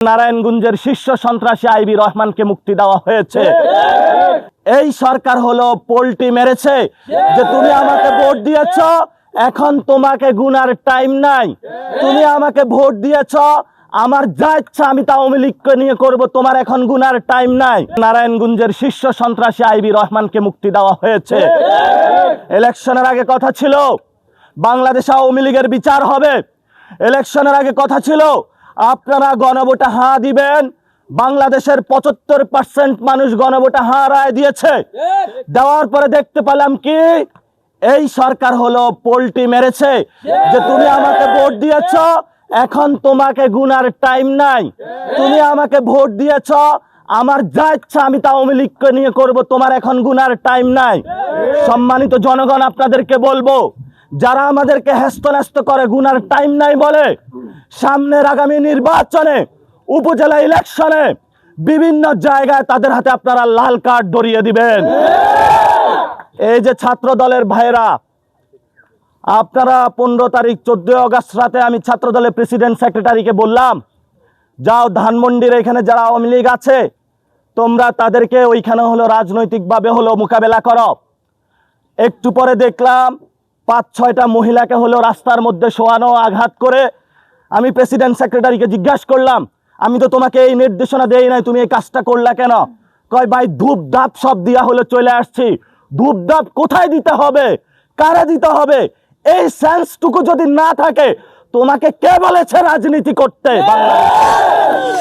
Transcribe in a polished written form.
নারায়ণগঞ্জের শীর্ষ সন্ত্রাসী আইবি রহমানকে মুক্তি দেওয়া হয়েছে। এই সরকার হলো পোল্টি মেরেছে যে তুমি আমাকে ভোট দিয়েছ, এখন তোমাকে গুনার টাইম নাই। তুমি আমাকে ভোট দিয়েছ, আমার যা ইচ্ছা আমি তা আওয়ামী লীগকে নিয়ে করব, তোমার এখন গুনার টাইম নাই। নারায়ণগঞ্জের শীর্ষ সন্ত্রাসী আইবি রহমানকে মুক্তি দেওয়া হয়েছে। ইলেকশনের আগে কথা ছিল বাংলাদেশে আওয়ামী লীগের বিচার হবে। ইলেকশনের আগে কথা ছিল আপনারা গণভোটে হাঁ দিবেন। বাংলাদেশের ৭৫% মানুষ গণভোটে হাঁ রায় দিয়েছে। দেওয়ার পরে দেখতে পেলাম কি এই সরকার হলো পোল্টি মেরেছে যে তুমি আমাকে ভোট দিয়েছ, এখন তোমাকে গুনার টাইম নাই। তুমি আমাকে ভোট দিয়েছ, আমার যা ইচ্ছা আমি তা আওয়ামী লীগকে নিয়ে করব, তোমার এখন গুনার টাইম নাই। সম্মানিত জনগণ, আপনাদেরকে বলবো, যারা আমাদেরকে হেস্তনেস্ত করে গুনার টাইম নাই বলে, সামনের আগামী নির্বাচনে উপজেলা ইলেকশনে বিভিন্ন জায়গায় তাদের হাতে আপনারা লাল কার্ড ধরিয়ে দিবেন। এই যে ছাত্র দলের ভাইরা, আপনারা 15 তারিখ 14 আগস্ট রাতে আমি ছাত্র দলের প্রেসিডেন্ট সেক্রেটারিকে বললাম, যাও ধানমন্ডির এখানে যারা আওয়ামী লীগ আছে তোমরা তাদেরকে ওইখানে হলো রাজনৈতিকভাবে হলো মোকাবেলা করো। একটু পরে দেখলাম ৫-৬টা মহিলাকে হলো রাস্তার মধ্যে শোয়ানো, আঘাত করে। আমি প্রেসিডেন্ট সেক্রেটারিকে জিজ্ঞাসা করলাম, আমি তো তোমাকে এই নির্দেশনা দেই নাই, তুমি এই কাজটা করলা কেন? কয় ভাই ধূপ ধাপ সব দিয়া হলো চলে আসছি। ধূপ ধাপ কোথায় দিতে হবে, কারা দিতে হবে, এই সেন্সটুকু যদি না থাকে তোমাকে কে বলেছে রাজনীতি করতে? বাংলাদেশ